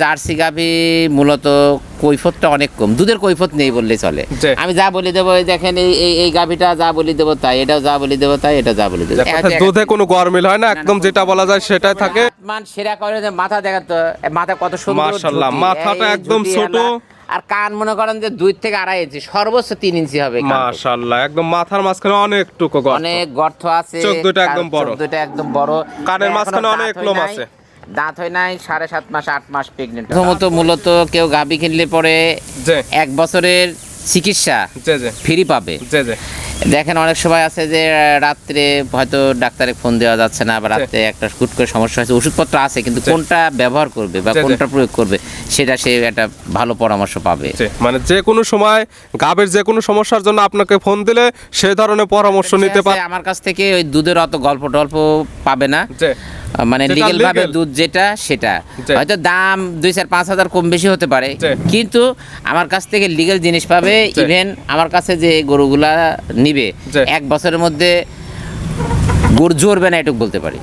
Jersey গাভী মূলত কৈফতটা অনেক কম, দুধের কৈফত নেই বললেই চলে। আমি যা বলি দেবো, দেখেন এই গাভীটা যা বলি দেবো তাই, এটাও যা বলি দেবো তাই, এটা যা বলি দেবো। দুধে কোনো গরমিল হয় না, একদম যেটা বলা যায় সেটাই থাকে। মান সেরা করে যে মাথা দেখেন তো, মাথা কত সুন্দর, মাশাআল্লাহ, মাথাটা একদম ছোট, আর কান মনে করেন যে 2 থেকে 2.5 ইঞ্চি, সর্বোচ্চ 3 ইঞ্চি হবে। মাশাআল্লাহ, একদম মাথার মাঝখানে অনেকটুকু গর্ত, অনেক গর্ত আছে, চোখ দুটো একদম বড়, চোখ দুটো একদম বড়, কানের মাঝখানে অনেক লোম আছে, দাঁত হয় নাই, 7.5 মাস 8 মাস প্রেগনেন্ট। প্রথমত মূলত কেউ গাভী কিনলে পরে 1 বছরের চিকিৎসা ফ্রি পাবে। দেখেন অনেক সময় আছে যে রাত্রে হয়তো ডাক্তারে ফোন দেওয়া যাচ্ছে না, বা রাত্রে একটা হুট করে সমস্যা হয়েছে, ওষুধপত্র আছে কিন্তু কোনটা ব্যবহার করবে বা কোনটা প্রয়োগ করবে সেটা সে একটা ভালো পরামর্শ পাবে। মানে যে কোনো সময় গাভীর যে কোনো সমস্যার জন্য আপনাকে ফোন দিলে সেই ধরনের পরামর্শ নিতে পারে। আমার কাছ থেকে ওই দুধের অত গল্প টল্প পাবে না, মানে লিগ্যাল ভাবে দুধ যেটা সেটা হয়তো দাম 2-4-5 হাজার কম বেশি হতে পারে, কিন্তু আমার কাছ থেকে লিগ্যাল জিনিস পাবে। ইভেন আমার কাছে যে গরুগুলা নিবে 1 বছরের মধ্যে গরু জড়বে না, এটুকু বলতে পারি।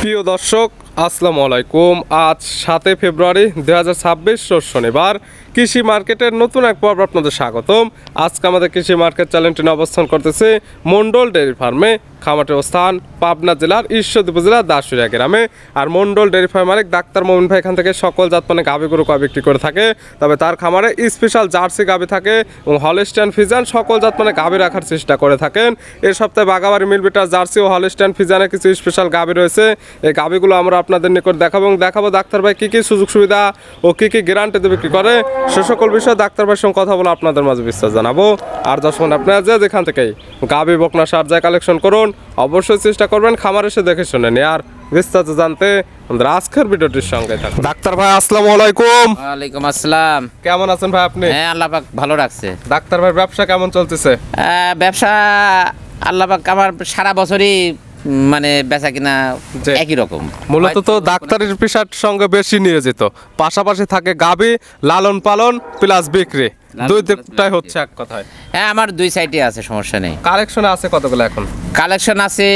প্রিয় দর্শক, আসসালামু আলাইকুম। আজ 7 ফেব্রুয়ারি 2026 রোজ শনিবার। কৃষি মার্কেটের নতুন এক পর্ব আপনাদের স্বাগতম। আজকে আমাদের কৃষি মার্কেট চ্যানেলটি অবস্থান করতেছে মন্ডল ডেয়ারি ফার্মে। খামারটির অবস্থান পাবনা জেলার ঈশ্বরদী উপজেলার দাসুরিয়া গ্রামে। আর মন্ডল ডেয়ারি ফার্ম মালিক ডাক্তার মোমিন ভাই এখান থেকে সকল জাত মানে গাভী গরু বিক্রি করে থাকে। তবে তার খামারে স্পেশাল জার্সি গাভী থাকে এবং হলস্টাইন ফিজান সকল জাত মানে গাভী রাখার চেষ্টা করে থাকেন। এই সপ্তাহে বাগাবাড়ি মিলবিটার জার্সি ও হলস্টাইন ফিজানের কিছু স্পেশাল গাভী রয়েছে। এই গাভীগুলো আমরা আপনাদের নিকট দেখাবো এবং দেখাবো ডাক্তার ভাই কী কী সুযোগ সুবিধা ও কী কী গ্যারান্টিতে বিক্রি করে, সে সকল বিষয়ে ডাক্তার ভাইয়ের সঙ্গে কথা বলে আপনাদের মাঝে বিস্তার জানাবো। আর দর্শক আপনারা যেখান থেকেই গাভী বকনা সার যায় কালেকশন করুন, অবশ্যই চেষ্টা করবেন খামার এসে দেখে শুনে নিয়ে। আর বিস্তারিত জানতে আমাদের আজকের ভিডিওটির সঙ্গে থাকুন। ডাক্তার ভাই আসসালামু আলাইকুম। ওয়ালাইকুম আসসালাম। কেমন আছেন ভাই আপনি? হ্যাঁ, আল্লাহ পাক ভালো রাখছে। ডাক্তার ভাই ব্যবসা কেমন চলতেছে? ব্যবসা আল্লাহ পাক আমার সারা বছরই মানে বেচা কিনা একই রকম। মূলত তো ডাক্তারের পেশার সঙ্গে বেশি নিয়োজিত, পাশাপাশি থাকে গাভী লালন পালন প্লাস বিক্রি, দুইটাই হচ্ছে এক কথায়। হ্যাঁ, আমার 2 সাইডে আছে, সমস্যা নেই। কালেকশন আছে কতগুলো এখন? কালেকশন আছে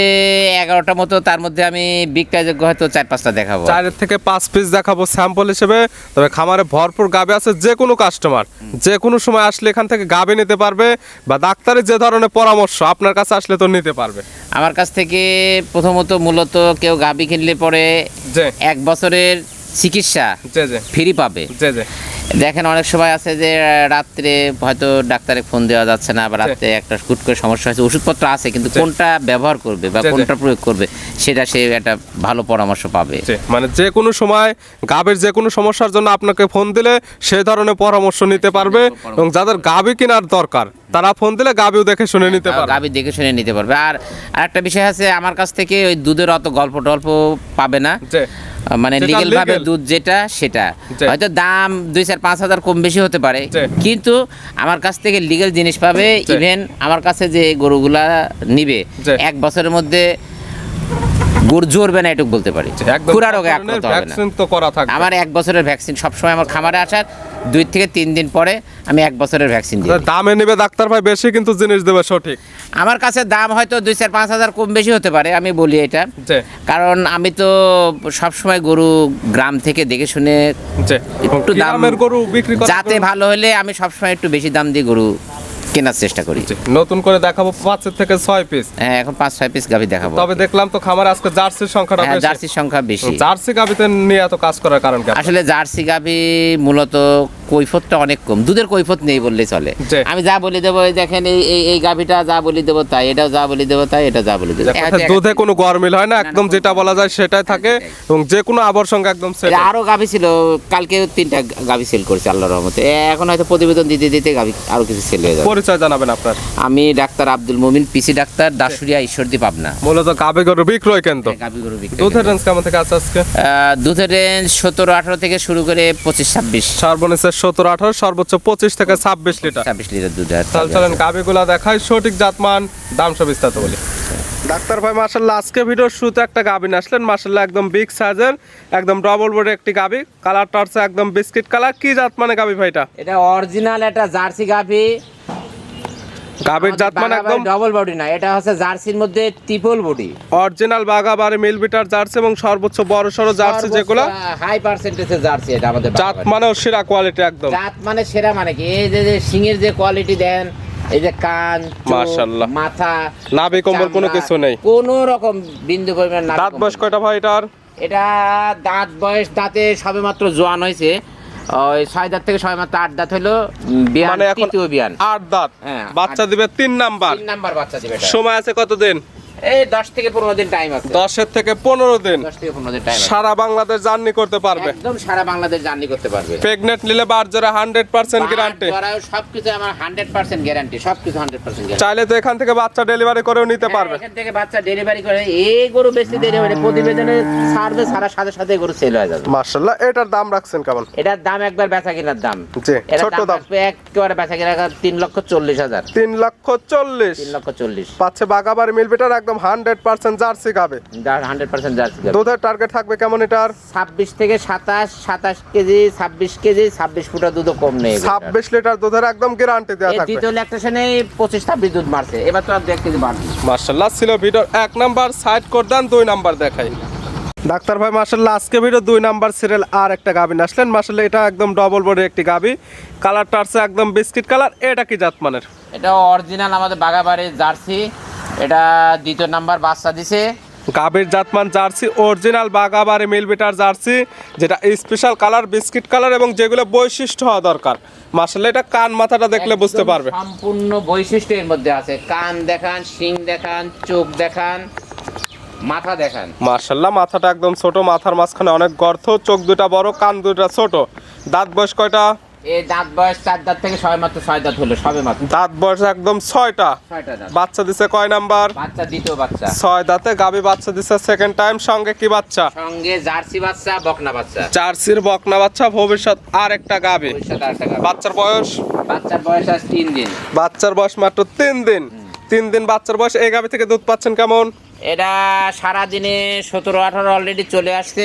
11টা মতো, তার মধ্যে আমি বিক্রয় যোগ্য হয়তো 4-5টা দেখাবো। 4 থেকে 5 পিস দেখাবো স্যাম্পল হিসেবে। তবে খামারে ভরপুর গাভী আছে, যে কোনো কাস্টমার যে কোনো সময় আসলে এখান থেকে গাভী নিতে পারবে, বা ডাক্তারের যে ধরনের পরামর্শ আপনার কাছে আসলে তো নিতে পারবে। আমার কাছ থেকে প্রথমত মূলত কেউ গাভী কিনলে পরে 1 বছরের চিকিৎসা ফ্রি পাবে। দেখেন অনেক সময় আছে যে রাত্রে হয়তো ডাক্তারে ফোন দেওয়া যাচ্ছে না, বা রাত্রে একটা হুট করে সমস্যা হয়েছে, ওষুধপত্র আছে কিন্তু কোনটা ব্যবহার করবে বা কোনটা প্রয়োগ করবে সেটা সে একটা ভালো পরামর্শ পাবে। মানে যে কোনো সময় গাভীর যে কোনো সমস্যার জন্য আপনাকে ফোন দিলে সেই ধরনের পরামর্শ নিতে পারবে, এবং যাদের গাভী কেনার দরকার তারা ফোন দিলে গাভীও দেখে শুনে নিতে পারবে, গাভী দেখে শুনে নিতে পারবে। আর একটা বিষয় আছে, আমার কাছ থেকে ওই দুধের অত গল্প টল্প পাবে না, মানে লিগ্যাল ভাবে দুধ যেটা সেটা হয়তো দাম 2-4-5 হাজার কম বেশি হতে পারে, কিন্তু আমার কাছ থেকে লিগ্যাল জিনিস পাবে। ইভেন আমার কাছে যে গরুগুলা নিবে 1 বছরের মধ্যে গরু জড়বে না, এটুকু বলতে পারি। খুরা রোগে আক্রান্ত হবে না। আমার 1 বছরের ভ্যাকসিন সবসময় আমার খামারে আসার 2 থেকে 3 দিন পরে আমি 1 বছরের ভ্যাকসিন দিই। দামে নেবে ডাক্তার ভাই বেশি, কিন্তু জিনিস দেবে সঠিক। আমার কাছে দাম হয়তো 2-4-5 হাজার কম বেশি হতে পারে, আমি বলি এটা, কারণ আমি তো সবসময় গরু গ্রাম থেকে দেখে শুনে একটু দামের গরু বিক্রি করি, যাতে ভালো হলে আমি সবসময় একটু বেশি দাম দিয়ে গরু কেনার চেষ্টা করি। নতুন করে দেখাবো 5 থেকে 6 পিস। হ্যাঁ, এখন 5-6 পিস গাভী দেখাবো। তবে দেখলাম তো খামারে আজকে জার্সির সংখ্যাটা বেশি। জার্সির সংখ্যা বেশি। জার্সি গাভীতে নিয়ে এত কাজ করার কারণ কি? আসলে জার্সি গাভী মূলত কৈফতটা অনেক কম, দুধের কৈফত নেই বললেই চলে। আমি যা বলি দেবো, দেখেন এই গাভীটা যা বলি দেবো তাই, এটাও যা বলি দেবো তাই, এটা যা বলি দেবো। দুধে কোনো গরমিল হয় না, একদম যেটা বলা যায় সেটাই থাকে, এবং যে কোনো আবর সঙ্গে একদম সেট। আরো গাভী ছিল, কালকে 3টা গাভী সেল করেছে আল্লাহর রহমতে। এখন হয়তো প্রতিবেদন দিতে দিতে গাভী আরো কিছু সেল হয়ে যাবে। পরিচয় জানাবেন আপনার? আমি ডাক্তার আব্দুল মুমিন, পিসি ডাক্তার, দাসুরিয়া, ঈশ্বরদী, পাবনা। মূলত গাভী গরু বিক্রয় কেন্দ্র। গাভী গরু বিক্রয়। দুধের রেঞ্জ কেমন থেকে আছে আজকে? দুধের রেঞ্জ 17-18 থেকে শুরু করে 25-26। সর্বনিম্ন 17-18, সর্বোচ্চ 25 থেকে 26 লিটার। 26 লিটার দুধ। চলেন গাভীগুলা দেখাই, সঠিক জাতমান দাম সব বিস্তারিত বলি। ডাক্তার ভাই মাশাআল্লাহ আজকে ভিডিওর শুরুতে একটা গাভী আসলেন মাশাআল্লাহ একদম বিগ সাইজের একদম ডবল বডি একটি গাভী কালারটা হচ্ছে একদম বিস্কিট কালার কি জাত মানে গাভী ভাইটা এটা অরিজিনাল একটা জার্সি গাভী গাভীর জাত মানে একদম ডবল বডি না এটা হচ্ছে জার্সির মধ্যে ট্রিপল বডি অরিজিনাল বাগাবাড়ি মিল বিটার জার্সি এবং সর্বোচ্চ বড় সরো জার্সি যেগুলো হাই পার্সেন্টেজের জার্সি এটা আমাদের জাত মানেও সেরা কোয়ালিটি একদম জাত মানে সেরা মানে কি এই যে সিংয়ের যে কোয়ালিটি দেন এই যে কান মাশাআল্লাহ মাথা নাভি কম্বল কোনো কিছু নেই কোনো রকম বিন্দু পরিমাণ না দাঁত বয়স কয়টা ভাই এটার এটা দাঁত বয়স দাঁতে সবেমাত্র জোয়ান হয়েছে ওই 6 দাঁত থেকে সবেমাত্র 8 দাঁত হলো বিয়ান মানে এখন তৃতীয় বিয়ান 8 দাঁত হ্যাঁ, বাচ্চা দিবে 3 নাম্বার 3 নাম্বার বাচ্চা দিবে এটা সময় আছে কতদিন এই 10 থেকে 15 দিন টাইম আছে 10 এর থেকে 15 দিন 10 থেকে 15 দিন টাইম আছে সারা বাংলাদেশ জার্নি করতে পারবে একদম সারা বাংলাদেশ জার্নি করতে পারবে প্রেগনেন্ট নিলে বার জোড়া 100% গ্যারান্টি সবকিছু আমার 100% গ্যারান্টি সবকিছু 100% গ্যারান্টি চাইলে তো এখান থেকে বাচ্চা ডেলিভারি করেও নিতে পারবে এখান থেকে বাচ্চা ডেলিভারি করে এই গরু বেশি ডেলিভারি প্রতিবেদনে ছাড়বে সারা সাথে সাথে গরু সেল হয়ে যাবে মাশাআল্লাহ এটার দাম রাখছেন কেমন এটার দাম একবার বেচা কেনার দাম জি এটার ছোট দাম আসবে একেবারে বেচা কেনার 3,40,000 3,40,000 3,40,000 পাচ্ছে বাগাবাড়ি মিলবিটার একদম 100% জার্সি গাবে 100% জার্সি গাভী। দুধের টার্গেট থাকবে কেমন এটার 26 থেকে 27 কেজি 26 কেজি 26 ফুটা দুধও কম নেই 26 লিটার দুধের একদম গ্যারান্টি দেওয়া থাকবে দ্বিতীয় ল্যাকটেশনে 25-26 দুধ মারছে এবার তো আর 2 কেজি বাড়ছে মাশাআল্লাহ ছিল ভিডিওর 1 নাম্বার সাইড করে দেন 2 নাম্বার দেখাই ডাক্তার ভাই মাশাআল্লাহ আজকে ভিডিও 2 নাম্বার সিরিয়াল আর একটা গাভী আসলেন মাশাআল্লাহ এটা একদম ডবল বডি একটি গাভী কালারটা আছে একদম বিস্কিট কালার এটা কি জাত মানের এটা অরিজিনাল আমাদের বাগাবাড়ির জার্সি এটা দ্বিতীয় নাম্বার বাচ্চা দিছে গাভীর জাতমান জার্সি অরিজিনাল বাগাবাড়ি মিলবিটার জার্সি যেটা স্পেশাল কালার বিস্কিট কালার এবং যেগুলো বৈশিষ্ট্য হওয়া দরকার মাশাআল্লাহ এটা কান মাথাটা দেখলে বুঝতে একদম পারবে সম্পূর্ণ বৈশিষ্ট্য এর মধ্যে আছে কান দেখান শিং দেখান চোখ দেখান মাথা দেখান মাশাআল্লাহ মাথাটা একদম ছোট মাথার মাঝখানে অনেক গর্ত চোখ দুটা বড় কান দুটা ছোট দাঁত বয়স কয়টা এই দাঁত বয়স 4 দাঁত থেকে সবেমাত্র 6 দাঁত হলো সবেমাত্র দাঁত বয়স একদম 6টা 6টা দাঁত বাচ্চা দিছে কয় নাম্বার বাচ্চা দ্বিতীয় বাচ্চা 6 দাঁতে গাবি বাচ্চা দিছে সেকেন্ড টাইম সঙ্গে কি বাচ্চা সঙ্গে জার্সি বাচ্চা বকনা বাচ্চা জার্সির বকনা বাচ্চা ভবিষ্যৎ আর একটা গাবি ভবিষ্যৎ আরেকটা গাভী। বাচ্চার বয়স বাচ্চার বয়স আজ 3 দিন বাচ্চার বয়স মাত্র 3 দিন 3 দিন বাচ্চার বয়স এই গাবি থেকে দুধ পাচ্ছেন কেমন এটা সারা দিনে 17-18 অলরেডি চলে আসছে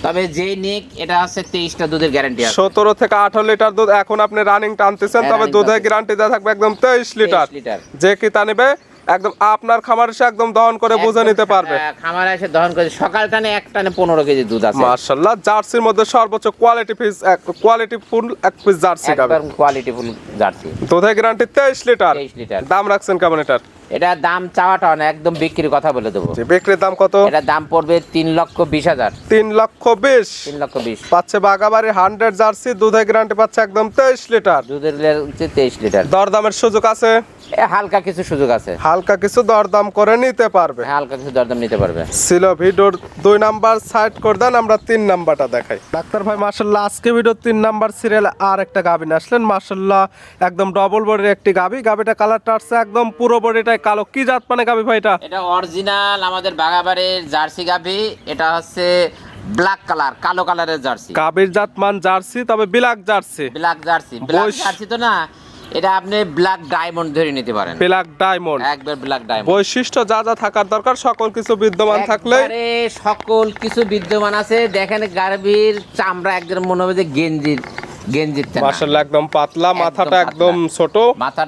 তবে যেই নিক এটা হচ্ছে 23টা দুধের গ্যারান্টি আছে 17 থেকে 18 লিটার দুধ এখন আপনি রানিং টানতেছেন হ্যাঁ, তবে running দুধের টানতেছি। গ্যারান্টি দেওয়া থাকবে একদম 23 লিটার 23 লিটার। যে কি তা নেবে একদম আপনার খামার এসে একদম দহন করে বুঝে একদম নিতে পারবে খামারে এসে দহন করে সকাল টানে এক টানে 15 কেজি দুধ আছে মাশাআল্লাহ জার্সির মধ্যে সর্বোচ্চ কোয়ালিটি ফুল এক পিস জার্সি গাবে একদম কোয়ালিটিফুল জার্সি দুধের গ্যারান্টি 23 লিটার 23 লিটার দাম রাখছেন কেমন এটার এটা দাম চাওয়াটা না একদম বিক্রির কথা বলে দেবো যে বিক্রির দাম কত এটা দাম পড়বে 3,20,000 3,20,000 3,20,000 পাচ্ছে বাগাবাড়ি 100 জার্সি দুধের গ্যারান্টি পাচ্ছে একদম 23 লিটার দুধের হচ্ছে 23 লিটার দরদামের সুযোগ আছে হালকা কিছু সুযোগ আছে হালকা কিছু দরদাম করে নিতে পারবে হালকা কিছু দরদাম নিতে পারবে ছিল ভিডিওর 2 নাম্বার সাইড করে দেন আমরা 3 নাম্বারটা দেখাই ডাক্তার ভাই মাশাআল্লাহ আজকে ভিডিও 3 নাম্বার সিরিয়াল আর একটা গাভী আসলেন মাশাআল্লাহ একদম ডবল বডির একটি গাভীটা কালারটা আছে একদম পুরো বডিটাই কালো কি জাত মানে গাভী ভাই এটা অরিজিনাল আমাদের বাগাবাড়ির জার্সি গাভী এটা হচ্ছে ব্ল্যাক কালার কালো কালারের জার্সি গাভীর জাত মান জার্সি তবে ব্ল্যাক জার্সি ব্ল্যাক জার্সি তো না এটা আপনি ব্ল্যাক ডায়মন্ড ধরে নিতে পারেন ব্ল্যাক ডায়মন্ড একবার ব্ল্যাক ডায়মন্ড বৈশিষ্ট্য যা যা থাকার দরকার সকল কিছু বিদ্যমান থাকলে সকল কিছু বিদ্যমান আছে দেখেন গাভীর চামড়া একদম মনে হবে যে গেঞ্জির মাশাআল্লাহ একদম পাতলা মাথাটা একদম ছোট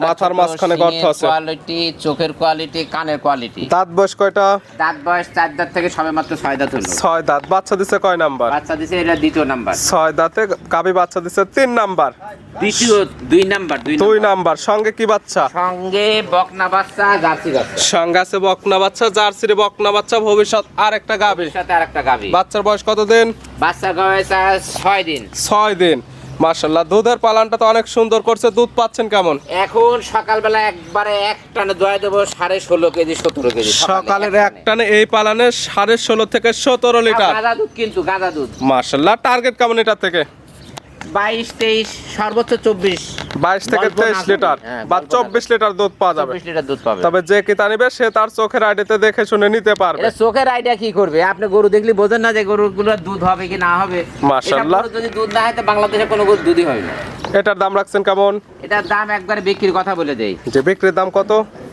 মাথার মাঝখানে গর্ত আছে কোয়ালিটি চোখের কোয়ালিটি কানের কোয়ালিটি দাঁত বয়স কয়টা দাঁত বয়স 4 দাঁত থেকে সবেমাত্র 6 দাঁত হলো 6 দাঁত বাচ্চা দিছে কয় নাম্বার বাচ্চা দিছে এটা দ্বিতীয় নাম্বার 6 দাঁতে গাভী বাচ্চা দিছে 3 নাম্বার দ্বিতীয় 2 নাম্বার 2 নাম্বার সঙ্গে কি বাচ্চা সঙ্গে বকনা বাচ্চা জার্সি বাচ্চা সঙ্গে আছে বকনা বাচ্চা জার্সির বকনা বাচ্চা ভবিষ্যৎ আর একটা গাভী সাথে আরেকটা গাভী বাচ্চার বয়স কত দিন বাচ্চার বয়স 6 দিন 6 দিন মাশাআল্লাহ দুধের পালানটা তো অনেক সুন্দর করছে দুধ পাচ্ছেন কেমন এখন সকালবেলা একবারে এক টানে দোয়া দেবো 16.5 কেজি 17 কেজি সকালের এক টানে এই পালানে 16.5 থেকে 17 লিটার গাঁদা দুধ কিন্তু গাঁদা দুধ মাশাআল্লাহ টার্গেট কেমন এটা থেকে 22-23 সর্বোচ্চ 24 22 থেকে 23 লিটার বা 24 লিটার দুধ পাওয়া যাবে 24 লিটার দুধ পাবে তবে যে কিতা নিবে সে তার চোখের আইডিতে দেখে শুনে নিতে পারবে এটা চোখের আইডিয়া কি করবে আপনি গরু দেখলে বোঝেন না যে গরুগুলোর দুধ হবে কি না হবে মাশাআল্লাহ এটা যদি দুধ না হয় তো বাংলাদেশে কোনো গরু দুধই হয় না এটার দাম রাখছেন কেমন এটার দাম একবারে বিক্রির কথা বলে দেই যে বিক্রির দাম কত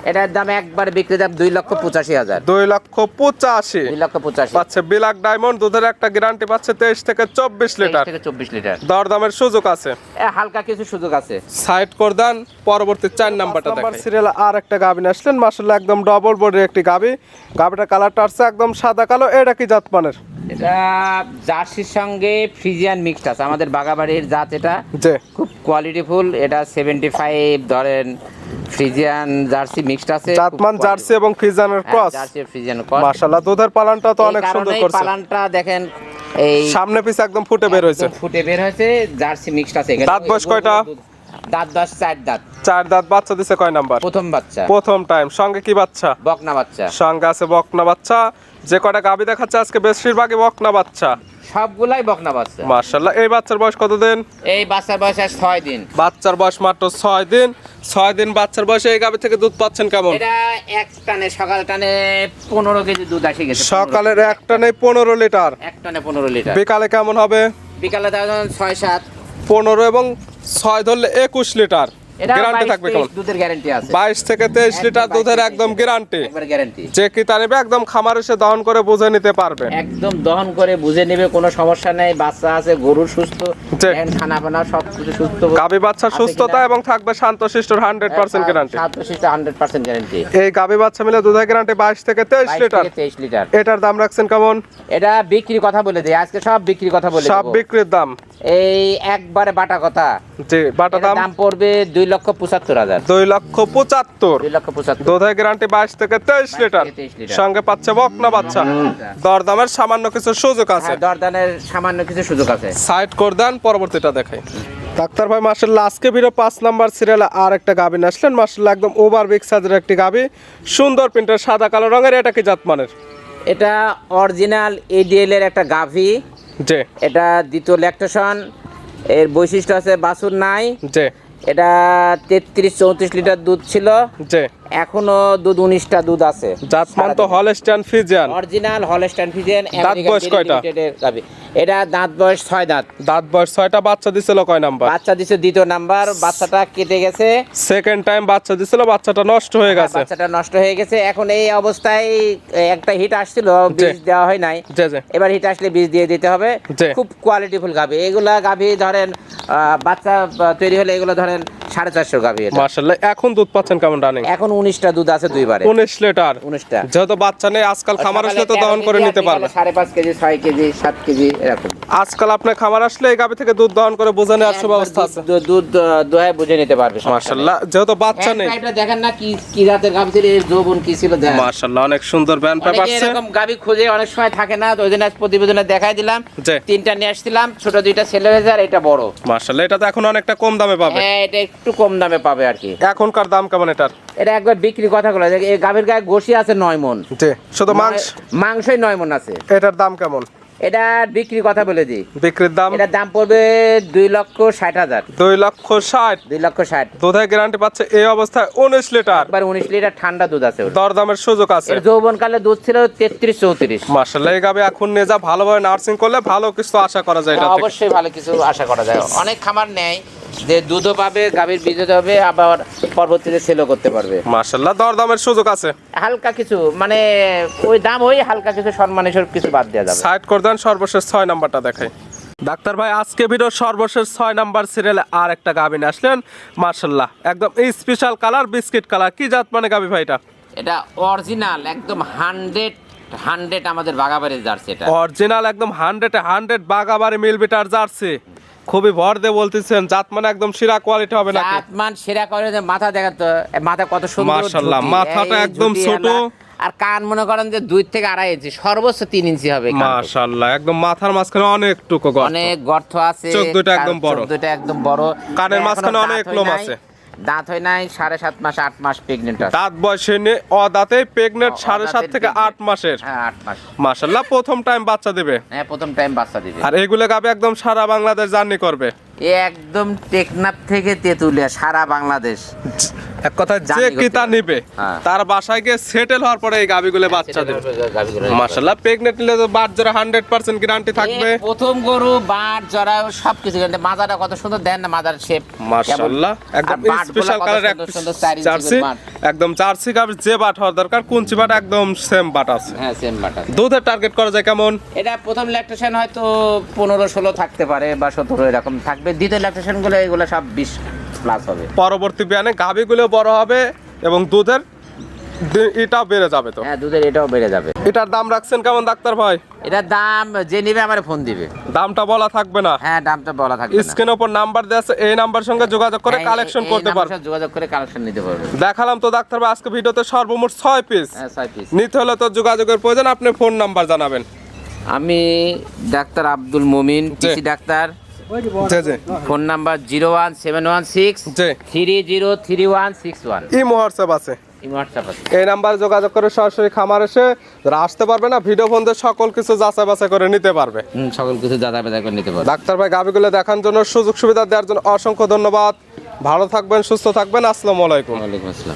এটার দাম একবার বিক্রি দাম 2,85,000। 2,85,000 2,85,000 পাচ্ছে বিলাক ডায়মন্ড। দুধের একটা গ্যারান্টি পাচ্ছে 23 থেকে 24 লিটার। 24 লিটার। দরদামের সুযোগ আছে, হালকা কিছু সুযোগ আছে। সাইড করে দেন। পরবর্তী 4 নাম্বারটা দেখেন। সিরিয়াল আর একটা গাবি আসলেন মাশাআল্লাহ, একদম ডবল বডির একটি গাবি। গাবিটার কালারটা আছে একদম সাদা কালো। এটা কি জাতমানের? এটা জার্সির সঙ্গে ফ্রিজিয়ান মিক্সড আছে, আমাদের বাগাবাড়ির জাত। এটা জি, খুব কোয়ালিটিফুল। এটা 75 ধরেন ফ্রিজিয়ান জার্সি মিক্সড আছে। জাতমান জার্সি এবং ফ্রিজিয়ানের ক্রস। Jersey Friesian cross. মাশাআল্লাহ দুধের পালানটা তো অনেক সুন্দর করছে। পালানটা দেখেন, এই সামনে পিছে একদম ফুটে বের হয়েছে। ফুটে বের হয়েছে। জার্সি মিক্সড আছে। দাঁত বয়স কয়টা? দাঁত 4 দাঁত। 4 দাঁত। বাচ্চা দিছে কয় নাম্বার? প্রথম বাচ্চা, প্রথম টাইম। সঙ্গে কি বাচ্চা? বকনা বাচ্চা। সঙ্গে আছে বকনা বাচ্চা। যে কয়টা গাবি দেখাচ্ছে আজকে বেশিরভাগই বকনা বাচ্চা। সবগুলাই বকনা বাচ্চা। মাশাআল্লাহ। এই বাচ্চার বয়স কত দিন? এই বাচ্চার বয়স 6 দিন। বাচ্চার বয়স মাত্র 6 দিন। 6 দিন বাচ্চার বয়সে এই গাবি থেকে দুধ পাচ্ছেন কেমন? এটা এক টানে, সকাল টানে 15 কেজি দুধ আসে গেছে। সকালের এক টানে 15 লিটার। এক টানে 15 লিটার। বিকালে কেমন হবে? বিকালে ধরেন 6-7। 15 এবং 6 ধরলে 21 লিটার। এটা গ্যারান্টি থাকবে কেমন? দুধের গ্যারান্টি আছে। 22 থেকে 23 লিটার দুধের একদম গ্যারান্টি। একবার গ্যারান্টি। যে কি তারিবে একদম খামার এসে দহন করে বুঝে নিতে পারবে। একদম দহন করে বুঝে নেবে, কোনো সমস্যা নেই। বাচ্চা আছে, গরু সুস্থ, জি। খানা পানা সব কিছু সুস্থ। গাবি বাচ্চার আছে সুস্থতা কিনা? এবং থাকবে শান্তশিষ্টর 100% গ্যারান্টি। শান্তশিষ্ট 100% গ্যারান্টি। এই গাবি বাচ্চা মিলে দুধের গ্যারান্টি 22 থেকে 23 লিটার। 23 লিটার। এটার দাম রাখছেন কেমন? এটা বিক্রি কথা বলে দেই আজকে, সব বিক্রি কথা বলে সব দেব। বিক্রির দাম এই একবারে বাটা কথা। জি, বাটা এটার দাম দাম পড়বে 2,75,000। 2,75,000। 2,75,000। দুধের গ্যারান্টি 22 থেকে 23 লিটার। 23 লিটার। সঙ্গে পাচ্ছে বকনা বাচ্চা। দরদামের সামান্য কিছু সুযোগ আছে। হ্যাঁ, দরদানের সামান্য কিছু সুযোগ আছে। সাইড করে দেন, পরবর্তীটা দেখাই। ডাক্তার ভাই মাশাআল্লাহ আজকে ভিডিও 5 নাম্বার সিরিয়ালে আর একটা গাবি আসলেন মাশাআল্লাহ, একদম ওভার বিগ সাইজের একটি গাবি, সুন্দর প্রিন্টের সাদা কালো রঙের। এটা কি জাতমানের? এটা অরিজিনাল এডিএল এর একটা গাভি। জি এটা দ্বিতীয় ল্যাকটেশন। এর বৈশিষ্ট্য আছে বাছুর নাই। জি এটা 33-34 লিটার দুধ ছিল, জি। এখনো দুধ 19টা দুধ আছে। জাতমান তো Holstein Friesian. Original Holstein Friesian. দাঁত বয়স কয়টা? এটা দাঁত বয়স 6 দাঁত। দাঁত বয়স 6টা। বাচ্চা দিছিল কয় নাম্বার? বাচ্চা দিছে দ্বিতীয় নাম্বার। বাচ্চাটা কেটে গেছে। সেকেন্ড টাইম বাচ্চা দিছিল, বাচ্চাটা নষ্ট হয়ে গেছে। বাচ্চাটা নষ্ট হয়ে গেছে। এখন এই অবস্থায় একটা হিট আসছিল, জি। বীজ দেওয়া হয় নাই। জি জি এবার হিট আসলে বীজ দিয়ে দিতে হবে। জি। খুব কোয়ালিটিফুল গাভি এগুলা। গাভি ধরেন বাচ্চা তৈরি হলে এগুলো ধরেন 450 গাভি। মাশাআল্লাহ। এখন দুধ পাচ্ছেন কেমন রানিং? এখন 19টা দুধ আছে দুইবারে। 19 লিটার। 19টা। যেহেতু বাচ্চা নেই আজকাল খামার আসলে তো দহন করে নিতে পারবে। 5.5 কেজি, 6 কেজি, 7 কেজি এরকম। আজকাল আপনার খামার আসলে এই গাভি থেকে দুধ দহন করে বোঝা নেওয়ার সুব্যবস্থা আছে। দুধ দোহায় বুঝে নিতে পারবে। মাশাআল্লাহ। যেহেতু বাচ্চা নেই। এটা দেখেন না কি কি জাতের গাভি ছিল, এর যৌবন কি ছিল দেখেন। মাশাআল্লাহ অনেক সুন্দর ব্যান পাপ অনেকে আছে। এরকম গাভি খুঁজে অনেক সময় থাকে না, তো ওই জন্য আজ প্রতিবেদনে দেখাই দিলাম। জি। 3টা নিয়ে আসছিলাম, ছোট 2টা ছেলে হয়েছে আর এটা বড়। মাশাআল্লাহ। এটা তো এখন অনেকটা কম দামে পাবে। হ্যাঁ, এটা একটু কম দামে পাবে আর কি। এখনকার দাম কেমন এটার? এটা একবার বিক্রি কথা বলে, এই গাভীর গায়ে গোশি আছে 9 মণ। জি। শুধু মাংস? মাংসই 9 মণ আছে। এটার দাম কেমন? এটা বিক্রি কথা বলে দিই। বিক্রির দাম? এটার দাম পড়বে 2,60,000। 2,60,000। 2,60,000। দুধের গ্যারান্টি পাচ্ছে এই অবস্থায় 19 লিটার। একবার 19 লিটার ঠান্ডা দুধ আছে ওর। দরদামের সুযোগ আছে। এর যৌবনকালে দুধ ছিল 33-34। মাশাআল্লাহ। এই গাভি এখন নিয়ে যা ভালোভাবে নার্সিং করলে ভালো কিছু আশা করা যায় এটা থেকে। অবশ্যই ভালো কিছু আশা করা যায়। অনেক খামার নেয় যে দুধও পাবে, গাভীর বীজও হবে, আবার পরবর্তীতে সেলও করতে পারবে। মাশাআল্লাহ। দরদামের সুযোগ আছে। হালকা কিছু মানে ওই দাম, ওই হালকা কিছু সম্মানের কিছু বাদ দেওয়া যাবে। সাইড করে দেন, সর্বশেষ 6 নাম্বারটা দেখাই। ডাক্তার ভাই আজকে ভিডিওর সর্বশেষ 6 নাম্বার সিরিয়ালে আর একটা গাভি আসলেন মাশাআল্লাহ, একদম এই স্পেশাল কালার, বিস্কিট কালার। কি জাত মানে গাভি ভাই এটা? এটা অরিজিনাল একদম 100 আমাদের বাগাবাড়ির জার্সি। এটা অরিজিনাল একদম 100 বাগাবাড়ি মিলবিটার জার্সি। খুবই ভর দিয়ে বলতেছেন, জাত মানে একদম সেরা কোয়ালিটি হবে নাকি? জাতমান সেরা করে। যে মাথা দেখেন তো, মাথা কত সুন্দর। মাশাআল্লাহ। ঝুঁটি, মাথাটা এই একদম ঝুঁটি ছোট। এলা। আর কান মনে করেন যে 2 থেকে 2.5 ইঞ্চি, সর্বোচ্চ 3 ইঞ্চি হবে কান। মাশাআল্লাহ। একদম মাথার মাঝখানে অনেক টুকু গর্ত। অনেক গর্ত আছে। চোখ দুটো একদম বড়। চোখ দুটো একদম বড়। কানের এখনো মাঝখানে দাঁত অনেক হয় লোম নাই। আছে। দাঁত হয় নাই, 7.5 মাস 8 মাস প্রেগনেন্ট আছে। দাঁত বয়সে দাঁতে প্রেগনেন্ট 7.5 থেকে 8 মাসের। হ্যাঁ, 8 মাস। মাশাআল্লাহ। প্রথম টাইম বাচ্চা দেবে। হ্যাঁ, প্রথম টাইম বাচ্চা দিবে। আর এগুলো গাবে একদম সারা বাংলাদেশ জার্নি করবে। একদম টেকনাফ থেকে তেতুলিয়া সারা বাংলাদেশ। এক কথা যে জানি কিতা করতে নিবে হ্যাঁ। তার বাসায় গিয়ে সেটেল হওয়ার পরে এই গাবিগুলো বাচ্চা দেবে গাভীগুলো। মাশাআল্লাহ। প্রেগনেন্ট নিলে তো বাট জোড়া 100% গ্যারান্টি থাকবে। এই প্রথম গরু বাট জরা সবকিছু কিন্তু মাজাটা কত সুন্দর দেন না, মাজার শেপ মাশাআল্লাহ একদম স্পেশাল কালার এক জার্সি, একদম জার্সি গাবির যে বাট হওয়ার দরকার কুঞ্চি বাট একদম সেম বাট আছে। হ্যাঁ সেম বাট আছে। দুধের টার্গেট করা যায় কেমন? এটা প্রথম ল্যাকটেশন হয়তো 15-16 থাকতে পারে বা 17 এরকম থাকবে। দ্বিতীয় ল্যাকটেশন গুলো এগুলো সব 20 প্লাস হবে। পরবর্তী বিয়ানে গাবিগুলো বড় হবে এবং দুধের এটাও বেড়ে যাবে। তো হ্যাঁ দুধের এটাও বেড়ে যাবে। এটার দাম রাখছেন কেমন ডাক্তার ভাই? এটার দাম যে নিবে আমার ফোন দিবে, দামটা বলা থাকবে না। হ্যাঁ দামটা বলা থাকবে না। স্ক্রিনের উপর নাম্বার দেওয়া আছে, এই নাম্বার সঙ্গে যোগাযোগ করে হ্যাঁ, কালেকশন এই করতে নাম্বারের পারবে। সাথে যোগাযোগ করে কালেকশন নিতে পারবে। দেখালাম তো ডাক্তার ভাই আজকে ভিডিওতে সর্বমোট 6 পিস। হ্যাঁ 6 পিস। নিতে হলে তো যোগাযোগের প্রয়োজন, আপনি ফোন নাম্বার জানাবেন। আমি ডাক্তার আব্দুল মুমিন, পিসি ডাক্তার। জি জি ফোন নাম্বার 01716 জি 303161। এই হোয়াটসঅ্যাপ আছে, হোয়াটসঅ্যাপ আছে। এই নাম্বারে যোগাযোগ করে সরাসরি খামার এসে যারা আসতে পারবে না ভিডিও ফোন দিয়ে সকল কিছু যাচাই বাছাই করে নিতে পারবে। সকল কিছু দাদা বেদা করে নিতে পারবে। ডাক্তার ভাই গাবিগুলো দেখার জন্য সুযোগ সুবিধা দেওয়ার জন্য অসংখ্য ধন্যবাদ। ভালো থাকবেন, সুস্থ থাকবেন। আসসালামু আলাইকুম। ওয়ালাইকুম আসসালাম।